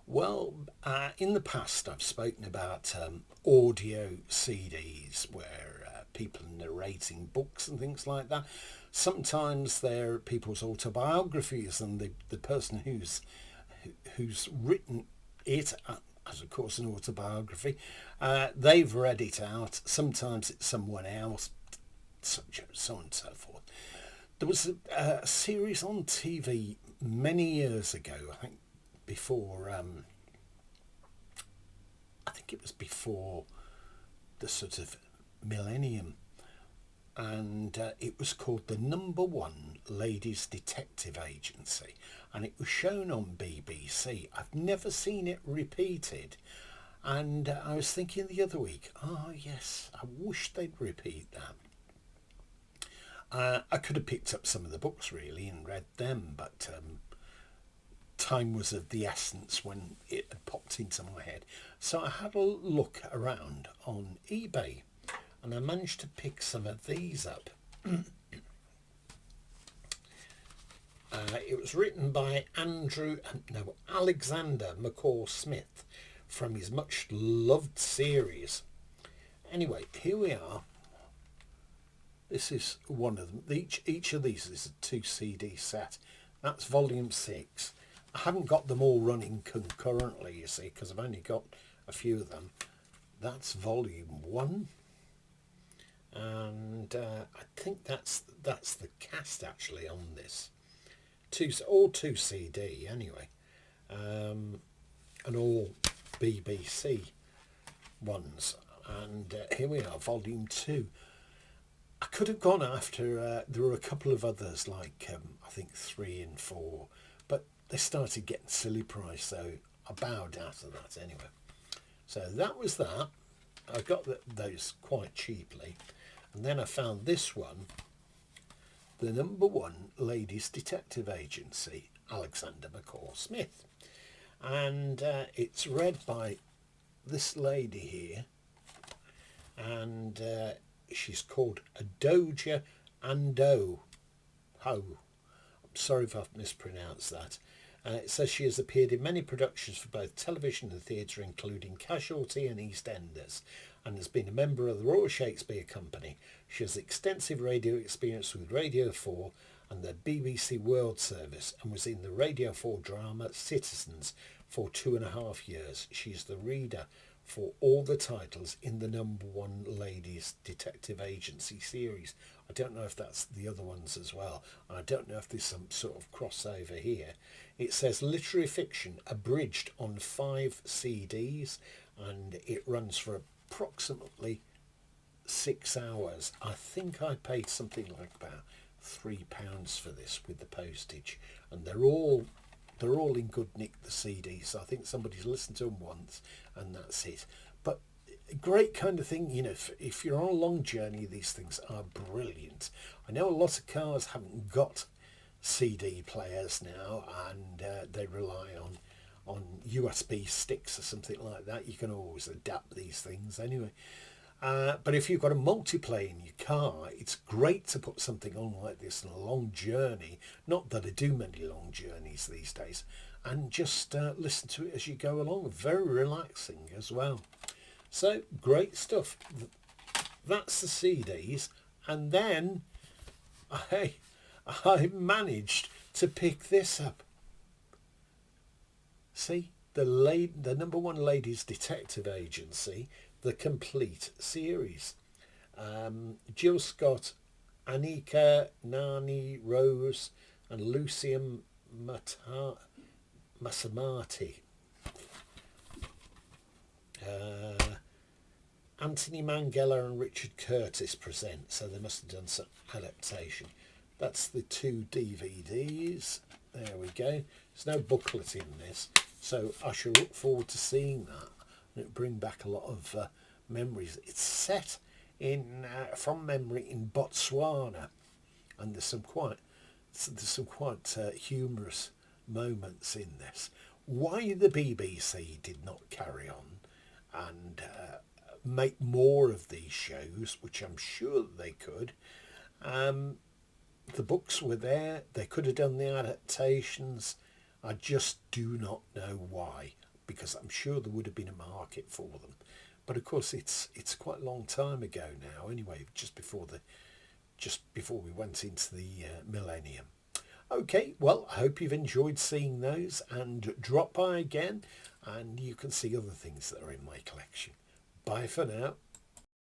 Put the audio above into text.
Well, in the past, I've spoken about audio CDs where people are narrating books and things like that. Sometimes they're people's autobiographies, and the person who's written it, as of course an autobiography, they've read it out. Sometimes it's someone else, so on and so forth. There was a series on TV many years ago, I think before I think it was before the sort of millennium, and it was called the Number One Ladies Detective Agency, and it was shown on BBC. I've never seen it repeated, and I was thinking the other week, oh yes, I wish they'd repeat that. I could have picked up some of the books really and read them, but time was of the essence when it had popped into my head. So I had a look around on eBay, and I managed to pick some of these up. It was written by Alexander McCall Smith from his much loved series. Anyway, here we are. This is one of them. Each of these is a 2 CD set. That's volume 6. I haven't got them all running concurrently, you see, because I've only got a few of them. That's volume 1. And I think that's the cast actually on this. All 2 CD anyway. And all BBC ones. And here we are, volume 2. I could have gone after, there were a couple of others like I think 3 and 4, but they started getting silly price, so I bowed out of that anyway. So that was that. I got those quite cheaply, and then I found this one, the Number One Ladies Detective Agency, Alexander McCall Smith, and it's read by this lady here, and she's called Adoja Ando Ho. I'm sorry if I've mispronounced that. It says she has appeared in many productions for both television and theatre, including Casualty and EastEnders, and has been a member of the Royal Shakespeare Company. She has extensive radio experience with Radio 4 and the BBC World Service, and was in the Radio 4 drama Citizens for 2.5 years. She's the reader for all the titles in the Number One Ladies Detective Agency series. I don't know if that's the other ones as well. I don't know if there's some sort of crossover here. It says literary fiction abridged on 5 CDs, and it runs for approximately 6 hours. I think I paid something like about £3 for this with the postage, and they're all in good nick, the CDs. So I think somebody's listened to them once and that's it. But great kind of thing, you know, if you're on a long journey, these things are brilliant. I know a lot of cars haven't got CD players now, and they rely on USB sticks or something like that. You can always adapt these things anyway. But if you've got a multiplayer in your car, it's great to put something on like this on a long journey. Not that I do many long journeys these days. And just listen to it as you go along. Very relaxing as well. So, great stuff. That's the CDs. And then I managed to pick this up. See? The Number One Ladies Detective Agency, the complete series. Jill Scott, Anika, Nani, Rose, and Lucian Masamati. Anthony Mangella and Richard Curtis present, so they must have done some adaptation. That's the 2 DVDs. There we go. There's no booklet in this, so I shall look forward to seeing that. It'll bring back a lot of memories. It's set in, from memory, in Botswana, and there's some quite humorous moments in this. Why the BBC did not carry on and make more of these shows, which I'm sure they could. The books were there. They could have done the adaptations. I just do not know why. because I'm sure there would have been a market for them. But of course, it's quite a long time ago now. Anyway, just before we went into the millennium. Okay, well, I hope you've enjoyed seeing those, and drop by again and you can see other things that are in my collection. Bye for now.